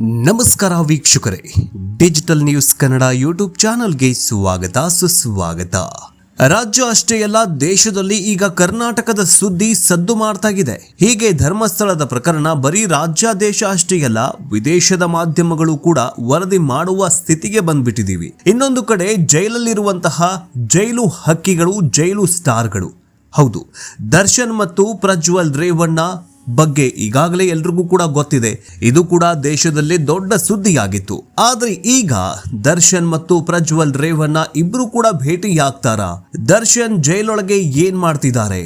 ನಮಸ್ಕಾರ ವೀಕ್ಷಕರೇ, digital news Kannada YouTube ಚಾನೆಲ್ಗೆ ಸುಸ್ವಾಗತ. ರಾಜ್ಯ ಅಷ್ಟೇ ಅಲ್ಲ, ದೇಶದಲ್ಲಿ ಈಗ ಕರ್ನಾಟಕದ ಸುದ್ದಿ ಸದ್ದು ಮಾಡ್ತಾಗಿದೆ. ಹೀಗೆ ಧರ್ಮಸ್ಥಳದ ಪ್ರಕರಣ ಬರೀ ರಾಜ್ಯ ದೇಶ ಅಷ್ಟೇ ಅಲ್ಲ, ವಿದೇಶದ ಮಾಧ್ಯಮಗಳು ಕೂಡ ವರದಿ ಮಾಡುವ ಸ್ಥಿತಿಗೆ ಬಂದ್ಬಿಟ್ಟಿದೀವಿ. ಇನ್ನೊಂದು ಕಡೆ ಜೈಲಲ್ಲಿರುವಂತಹ ಜೈಲು ಹಕ್ಕಿಗಳು, ಜೈಲು ಸ್ಟಾರ್ಗಳು. ಹೌದು, ದರ್ಶನ್ ಮತ್ತು ಪ್ರಜ್ವಲ್ ರೇವಣ್ಣ ಬಗ್ಗೆ ಈಗಾಗಲೇ ಎಲ್ರಿಗೂ ಕೂಡ ಗೊತ್ತಿದೆ. ಇದು ಕೂಡ ದೇಶದಲ್ಲಿ ದೊಡ್ಡ ಸುದ್ದಿಯಾಗಿತ್ತು. ಆದ್ರೆ ಈಗ ದರ್ಶನ್ ಮತ್ತು ಪ್ರಜ್ವಲ್ ರೇವಣ್ಣ ಇಬ್ರು ಕೂಡ ಭೇಟಿಯಾಗ್ತಾರಾ? ದರ್ಶನ್ ಜೈಲೊಳಗೆ ಏನ್ ಮಾಡ್ತಿದ್ದಾರೆ?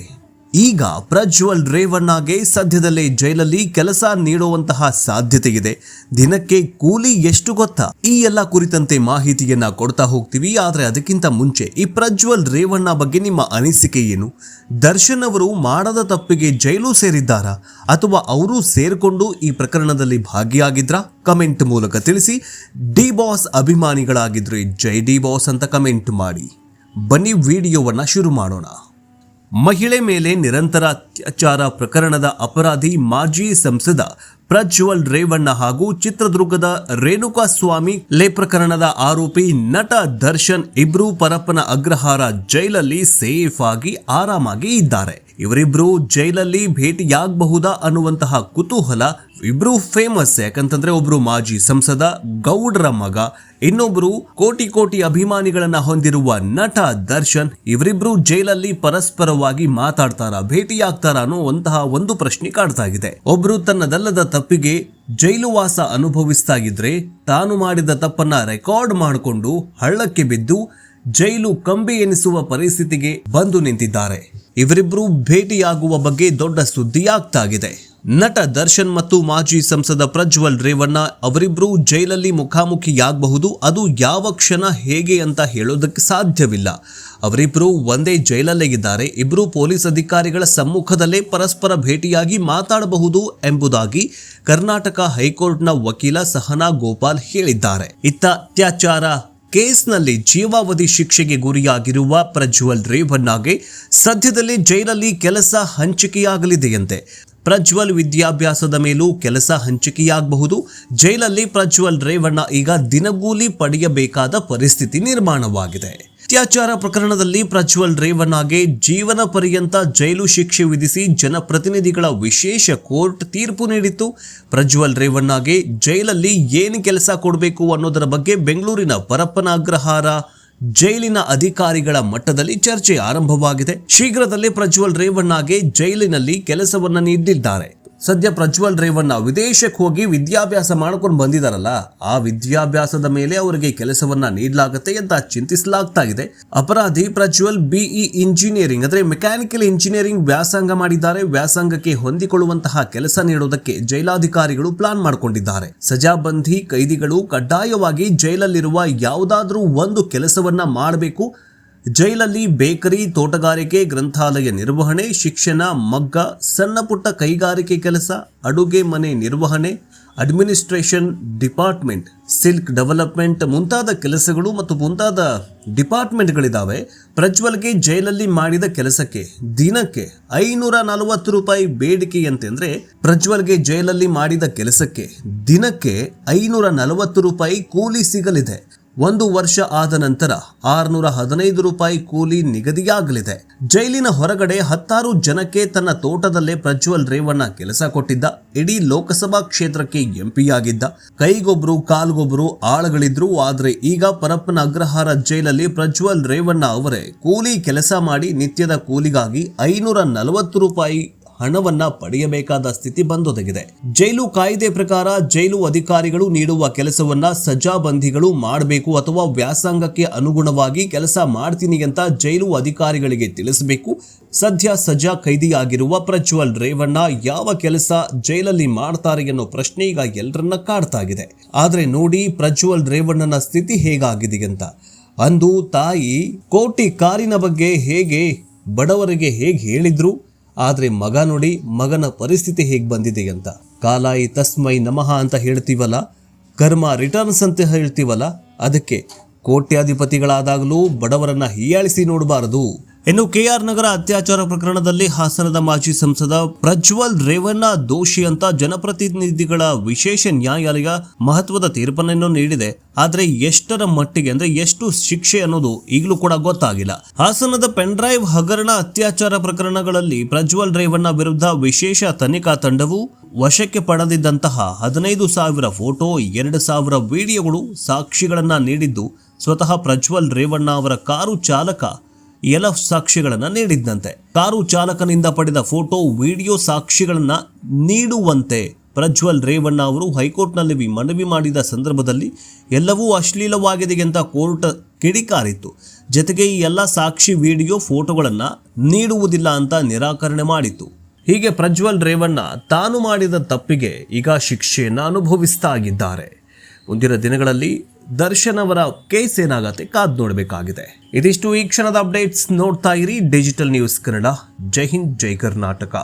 ಈಗ ಪ್ರಜ್ವಲ್ ರೇವಣ್ಣಗೆ ಸದ್ಯದಲ್ಲೇ ಜೈಲಲ್ಲಿ ಕೆಲಸ ನೀಡುವಂತಹ ಸಾಧ್ಯತೆ ಇದೆ. ದಿನಕ್ಕೆ ಕೂಲಿ ಎಷ್ಟು ಗೊತ್ತಾ? ಈ ಎಲ್ಲ ಕುರಿತಂತೆ ಮಾಹಿತಿಯನ್ನ ಕೊಡ್ತಾ ಹೋಗ್ತೀವಿ. ಆದ್ರೆ ಅದಕ್ಕಿಂತ ಮುಂಚೆ ಈ ಪ್ರಜ್ವಲ್ ರೇವಣ್ಣ ಬಗ್ಗೆ ನಿಮ್ಮ ಅನಿಸಿಕೆ ಏನು? ದರ್ಶನ್ ಅವರು ಮಾಡದ ತಪ್ಪಿಗೆ ಜೈಲು ಸೇರಿದ್ದಾರಾ ಅಥವಾ ಅವರು ಸೇರ್ಕೊಂಡು ಈ ಪ್ರಕರಣದಲ್ಲಿ ಭಾಗಿಯಾಗಿದ್ರಾ? ಕಮೆಂಟ್ ಮೂಲಕ ತಿಳಿಸಿ. ಡಿ ಬಾಸ್ ಅಭಿಮಾನಿಗಳಾಗಿದ್ರೆ ಜೈ ಡಿ ಬಾಸ್ ಅಂತ ಕಮೆಂಟ್ ಮಾಡಿ. ಬನ್ನಿ ವಿಡಿಯೋವನ್ನ ಶುರು ಮಾಡೋಣ. ಮಹಿಳೆ ಮೇಲೆ ನಿರಂತರ ಅತ್ಯಾಚಾರ ಪ್ರಕರಣದ ಅಪರಾಧಿ ಮಾಜಿ ಸಂಸದ ಪ್ರಜ್ವಲ್ ರೇವಣ್ಣ ಹಾಗೂ ಚಿತ್ರದುರ್ಗದ ರೇಣುಕಾ ಸ್ವಾಮಿ ಪ್ರಕರಣದ ಆರೋಪಿ ನಟ ದರ್ಶನ್ ಇಬ್ರು ಪರಪ್ಪನ ಅಗ್ರಹಾರ ಜೈಲಲ್ಲಿ ಸೇಫ್ ಆಗಿ ಆರಾಮಾಗಿ ಇದ್ದಾರೆ. ಇವರಿಬ್ರು ಜೈಲಲ್ಲಿ ಭೇಟಿಯಾಗಬಹುದಾ ಅನ್ನುವಂತಹ ಕುತೂಹಲ. ಇಬ್ರು ಫೇಮಸ್, ಯಾಕಂತಂದ್ರೆ ಒಬ್ರು ಮಾಜಿ ಸಂಸದ, ಗೌಡ್ರ ಮಗ, ಇನ್ನೊಬ್ರು ಕೋಟಿ ಅಭಿಮಾನಿಗಳನ್ನ ಹೊಂದಿರುವ ನಟ ದರ್ಶನ್. ಇವರಿಬ್ರು ಜೈಲಲ್ಲಿ ಪರಸ್ಪರವಾಗಿ ಮಾತಾಡ್ತಾರ, ಭೇಟಿಯಾಗ್ತಾರ ಅನ್ನುವಂತಹ ಒಂದು ಪ್ರಶ್ನೆ ಕಾಡ್ತಾ ಇದೆ. ಒಬ್ರು ತನ್ನದಲ್ಲದ ತಪ್ಪಿಗೆ ಜೈಲು ವಾಸ ಅನುಭವಿಸ್ತಾ ಇದ್ರೆ, ತಾನು ಮಾಡಿದ ತಪ್ಪನ್ನ ರೆಕಾರ್ಡ್ ಮಾಡಿಕೊಂಡು ಹಳ್ಳಕ್ಕೆ ಬಿದ್ದು ಜೈಲು ಕಂಬಿ ಎನಿಸುವ ಪರಿಸ್ಥಿತಿಗೆ ಬಂದು ನಿಂತಿದ್ದಾರೆ. ಇವರಿಬ್ರು ಭೇಟಿಯಾಗುವ ಬಗ್ಗೆ ದೊಡ್ಡ ಸುದ್ದಿಯಾಗ್ತಾಗಿದೆ. ನಟ ದರ್ಶನ್ ಮತ್ತು ಮಾಜಿ ಸಂಸದ ಪ್ರಜ್ವಲ್ ರೇವಣ್ಣ ಅವರಿಬ್ರು ಜೈಲಲ್ಲಿ ಮುಖಾಮುಖಿಯಾಗಬಹುದು. ಅದು ಯಾವ ಕ್ಷಣ ಹೇಗೆ ಅಂತ ಹೇಳೋದಕ್ಕೆ ಸಾಧ್ಯವಿಲ್ಲ. ಅವರಿಬ್ರು ಒಂದೇ ಜೈಲಲ್ಲೇ ಇದ್ದಾರೆ. ಇಬ್ರು ಪೊಲೀಸ್ ಅಧಿಕಾರಿಗಳ ಸಮ್ಮುಖದಲ್ಲೇ ಪರಸ್ಪರ ಭೇಟಿಯಾಗಿ ಮಾತಾಡಬಹುದು ಎಂಬುದಾಗಿ ಕರ್ನಾಟಕ ಹೈಕೋರ್ಟ್ನ ವಕೀಲ ಸಹನಾ ಗೋಪಾಲ್ ಹೇಳಿದ್ದಾರೆ. ಇತ್ತ ಅತ್ಯಾಚಾರ ಕೇಸ್ನಲ್ಲಿ ಜೀವಾವಧಿ ಶಿಕ್ಷೆಗೆ ಗುರಿಯಾಗಿರುವ ಪ್ರಜ್ವಲ್ ರೇವಣ್ಣಗೆ ಸದ್ಯದಲ್ಲೇ ಜೈಲಲ್ಲಿ ಕೆಲಸ ಹಂಚಿಕೆಯಾಗಲಿದೆಯಂತೆ. ಪ್ರಜ್ವಲ್ ವಿದ್ಯಾಭ್ಯಾಸದ ಮೇಲೂ ಕೆಲಸ ಹಂಚಿಕೆಯಾಗಬಹುದು. ಜೈಲಲ್ಲಿ ಪ್ರಜ್ವಲ್ ರೇವಣ್ಣ ಈಗ ದಿನಗೂಲಿ ಪಡೆಯಬೇಕಾದ ಪರಿಸ್ಥಿತಿ ನಿರ್ಮಾಣವಾಗಿದೆ. ಅತ್ಯಾಚಾರ ಪ್ರಕರಣದಲ್ಲಿ ಪ್ರಜ್ವಲ್ ರೇವಣ್ಣಗೆ ಜೀವನ ಪರ್ಯಂತ ಜೈಲು ಶಿಕ್ಷೆ ವಿಧಿಸಿ ಜನಪ್ರತಿನಿಧಿಗಳ ವಿಶೇಷ ಕೋರ್ಟ್ ತೀರ್ಪು ನೀಡಿತ್ತು. ಪ್ರಜ್ವಲ್ ರೇವಣ್ಣಗೆ ಜೈಲಲ್ಲಿ ಏನು ಕೆಲಸ ಕೊಡಬೇಕು ಅನ್ನೋದರ ಬಗ್ಗೆ ಬೆಂಗಳೂರಿನ ಪರಪ್ಪನ ಅಗ್ರಹಾರ ಜೈಲಿನ ಅಧಿಕಾರಿಗಳ ಮಟ್ಟದಲ್ಲಿ ಚರ್ಚೆ ಆರಂಭವಾಗಿದೆ. ಶೀಘ್ರದಲ್ಲೇ ಪ್ರಜ್ವಲ್ ರೇವಣ್ಣಗೆ ಜೈಲಿನಲ್ಲಿ ಕೆಲಸವನ್ನ ನೀಡಿದ್ದಾರೆ. ಸದ್ಯ ಪ್ರಜ್ವಲ್ ರೇವಣ್ಣ ವಿದೇಶಕ್ಕೆ ಹೋಗಿ ವಿದ್ಯಾಭ್ಯಾಸ ಮಾಡ್ಕೊಂಡು ಬಂದಿದ್ದಾರಲ್ಲ, ಆ ವಿದ್ಯಾಭ್ಯಾಸದ ಮೇಲೆ ಅವರಿಗೆ ಕೆಲಸವನ್ನ ನೀಡಲಾಗುತ್ತೆ ಅಂತ ಚಿಂತಿಸಲಾಗ್ತಾ ಇದೆ. ಅಪರಾಧಿ ಪ್ರಜ್ವಲ್ ಬಿಇ ಇಂಜಿನಿಯರಿಂಗ್ ಅಂದ್ರೆ ಮೆಕ್ಯಾನಿಕಲ್ ಇಂಜಿನಿಯರಿಂಗ್ ವ್ಯಾಸಂಗ ಮಾಡಿದ್ದಾರೆ. ವ್ಯಾಸಂಗಕ್ಕೆ ಹೊಂದಿಕೊಳ್ಳುವಂತಹ ಕೆಲಸ ನೀಡೋದಕ್ಕೆ ಜೈಲಾಧಿಕಾರಿಗಳು ಪ್ಲಾನ್ ಮಾಡಿಕೊಂಡಿದ್ದಾರೆ. ಸಜಾಬಂದಿ ಕೈದಿಗಳು ಕಡ್ಡಾಯವಾಗಿ ಜೈಲಲ್ಲಿರುವ ಯಾವುದಾದ್ರೂ ಒಂದು ಕೆಲಸವನ್ನ ಮಾಡಬೇಕು. ಜೈಲಲ್ಲಿ ಬೇಕರಿ, ತೋಟಗಾರಿಕೆ, ಗ್ರಂಥಾಲಯ ನಿರ್ವಹಣೆ, ಶಿಕ್ಷಣ, ಮಗ್ಗ, ಸಣ್ಣ ಪುಟ್ಟ ಕೈಗಾರಿಕೆ ಕೆಲಸ, ಅಡುಗೆ ಮನೆ ನಿರ್ವಹಣೆ, ಅಡ್ಮಿನಿಸ್ಟ್ರೇಷನ್ ಡಿಪಾರ್ಟ್ಮೆಂಟ್, ಸಿಲ್ಕ್ ಡೆವಲಪ್ಮೆಂಟ್ ಮುಂತಾದ ಕೆಲಸಗಳು ಮತ್ತು ಮುಂತಾದ ಡಿಪಾರ್ಟ್ಮೆಂಟ್ಗಳಿದ್ದಾವೆ. ಪ್ರಜ್ವಲ್ಗೆ ಜೈಲಲ್ಲಿ ಮಾಡಿದ ಕೆಲಸಕ್ಕೆ ದಿನಕ್ಕೆ 540 ರೂಪಾಯಿ ಬೇಡಿಕೆಯಂತೆಂದ್ರೆ ಪ್ರಜ್ವಲ್ಗೆ ಜೈಲಲ್ಲಿ ಮಾಡಿದ ಕೆಲಸಕ್ಕೆ ದಿನಕ್ಕೆ 540 ರೂಪಾಯಿ ಕೂಲಿ ಸಿಗಲಿದೆ. 1 ವರ್ಷ ಆದ ನಂತರ 615 ರೂಪಾಯಿ ಕೂಲಿ ನಿಗದಿಯಾಗಲಿದೆ. ಜೈಲಿನ ಹೊರಗಡೆ 10 ಜನಕ್ಕೆ ತನ್ನ ತೋಟದಲ್ಲೇ ಪ್ರಜ್ವಲ್ ರೇವಣ್ಣ ಕೆಲಸ ಕೊಟ್ಟಿದ್ದ. ಇಡೀ ಲೋಕಸಭಾ ಕ್ಷೇತ್ರಕ್ಕೆ ಎಂಪಿಯಾಗಿದ್ದ. ಕೈಗೊಬ್ರು ಕಾಲ್ಗೊಬ್ರು ಆಳುಗಳಿದ್ರು. ಆದ್ರೆ ಈಗ ಪರಪ್ಪನ ಅಗ್ರಹಾರ ಜೈಲಲ್ಲಿ ಪ್ರಜ್ವಲ್ ರೇವಣ್ಣ ಅವರೇ ಕೂಲಿ ಕೆಲಸ ಮಾಡಿ ನಿತ್ಯದ ಕೂಲಿಗಾಗಿ 540 ರೂಪಾಯಿ ಹಣವನ್ನ ಪಡೆಯಬೇಕಾದ ಸ್ಥಿತಿ ಬಂದೊದಗಿದೆ. ಜೈಲು ಕಾಯ್ದೆ ಪ್ರಕಾರ ಜೈಲು ಅಧಿಕಾರಿಗಳು ನೀಡುವ ಕೆಲಸವನ್ನ ಸಜಾಬಂದಿಗಳು ಮಾಡಬೇಕು ಅಥವಾ ವ್ಯಾಸಂಗಕ್ಕೆ ಅನುಗುಣವಾಗಿ ಕೆಲಸ ಮಾಡ್ತೀನಿ ಅಂತ ಜೈಲು ಅಧಿಕಾರಿಗಳಿಗೆ ತಿಳಿಸಬೇಕು. ಸದ್ಯ ಸಜಾ ಕೈದಿಯಾಗಿರುವ ಪ್ರಜ್ವಲ್ ರೇವಣ್ಣ ಯಾವ ಕೆಲಸ ಜೈಲಲ್ಲಿ ಮಾಡ್ತಾರೆ ಅನ್ನೋ ಪ್ರಶ್ನೆ ಈಗ ಎಲ್ಲರನ್ನ ಕಾಡ್ತಾಗಿದೆ. ಆದ್ರೆ ನೋಡಿ ಪ್ರಜ್ವಲ್ ರೇವಣ್ಣನ ಸ್ಥಿತಿ ಹೇಗಾಗಿದೆ ಅಂತ. ಅಂದು ತಾಯಿ ಕೋಟಿ ಕಾರಿನ ಬಗ್ಗೆ ಹೇಗೆ ಬಡವರಿಗೆ ಹೇಗೆ ಹೇಳಿದ್ರು, ಆದ್ರೆ ಮಗ ನೋಡಿ ಮಗನ ಪರಿಸ್ಥಿತಿ ಹೇಗೆ ಬಂದಿದೆ ಅಂತ. ಕಾಲಾಯಿ ತಸ್ಮೈ ನಮಃ ಅಂತ ಹೇಳ್ತೀವಲ್ಲ, ಕರ್ಮ ರಿಟರ್ನ್ಸ್ ಅಂತ ಹೇಳ್ತೀವಲ್ಲ, ಅದಕ್ಕೆ ಕೋಟ್ಯಾಧಿಪತಿಗಳಾದಾಗಲೂ ಬಡವರನ್ನ ಹೀಯಾಳಿಸಿ ನೋಡಬಾರದು. ಇನ್ನು ಕೆಆರ್ ನಗರ ಅತ್ಯಾಚಾರ ಪ್ರಕರಣದಲ್ಲಿ ಹಾಸನದ ಮಾಜಿ ಸಂಸದ ಪ್ರಜ್ವಲ್ ರೇವಣ್ಣ ದೋಷಿ ಅಂತ ಜನಪ್ರತಿನಿಧಿಗಳ ವಿಶೇಷ ನ್ಯಾಯಾಲಯ ಮಹತ್ವದ ತೀರ್ಪನ್ನು ನೀಡಿದೆ. ಆದ್ರೆ ಎಷ್ಟರ ಮಟ್ಟಿಗೆ ಅಂದ್ರೆ ಎಷ್ಟು ಶಿಕ್ಷೆ ಅನ್ನೋದು ಈಗಲೂ ಕೂಡ ಗೊತ್ತಾಗಿಲ್ಲ. ಹಾಸನದ ಪೆನ್ಡ್ರೈವ್ ಹಗರಣ ಅತ್ಯಾಚಾರ ಪ್ರಕರಣಗಳಲ್ಲಿ ಪ್ರಜ್ವಲ್ ರೇವಣ್ಣ ವಿರುದ್ಧ ವಿಶೇಷ ತನಿಖಾ ತಂಡವು ವಶಕ್ಕೆ ಪಡೆದಿದ್ದಂತಹ 15,000 ಫೋಟೋ, 2,000 ವಿಡಿಯೋಗಳು ಸಾಕ್ಷಿಗಳನ್ನ ನೀಡಿದ್ದು ಸ್ವತಃ ಪ್ರಜ್ವಲ್ ರೇವಣ್ಣ ಅವರ ಕಾರು ಚಾಲಕ ಎಲ್ಲ ಸಾಕ್ಷಿಗಳನ್ನ ನೀಡಿದ್ದಂತೆ. ಕಾರು ಚಾಲಕನಿಂದ ಪಡೆದ ಫೋಟೋ, ವಿಡಿಯೋ ಸಾಕ್ಷಿಗಳನ್ನ ನೀಡುವಂತೆ ಪ್ರಜ್ವಲ್ ರೇವಣ್ಣ ಅವರು ಹೈಕೋರ್ಟ್ನಲ್ಲಿ ಮನವಿ ಮಾಡಿದ ಸಂದರ್ಭದಲ್ಲಿ ಎಲ್ಲವೂ ಅಶ್ಲೀಲವಾಗಿದೆ ಅಂತ ಕೋರ್ಟ್ ಕಿಡಿಕಾರಿತ್ತು. ಜೊತೆಗೆ ಈ ಎಲ್ಲ ಸಾಕ್ಷಿ ವಿಡಿಯೋ ಫೋಟೋಗಳನ್ನ ನೀಡುವುದಿಲ್ಲ ಅಂತ ನಿರಾಕರಣೆ ಮಾಡಿತ್ತು. ಹೀಗೆ ಪ್ರಜ್ವಲ್ ರೇವಣ್ಣ ತಾನು ಮಾಡಿದ ತಪ್ಪಿಗೆ ಈಗ ಶಿಕ್ಷೆಯನ್ನು ಅನುಭವಿಸ್ತಾ ಇದ್ದಾರೆ. ಮುಂದಿನ ದಿನಗಳಲ್ಲಿ ದರ್ಶನ್ ಅವರ ಕೇಸ್ ಏನಾಗತ್ತೆ ಕಾದ್ ನೋಡಬೇಕಾಗಿದೆ. ಇದಿಷ್ಟು ಈ ಕ್ಷಣದ ಅಪ್ಡೇಟ್ಸ್. ನೋಡ್ತಾ ಇರಿ ಡಿಜಿಟಲ್ ನ್ಯೂಸ್ ಕನ್ನಡ. ಜೈ ಹಿಂದ್, ಜೈ ಕರ್ನಾಟಕ.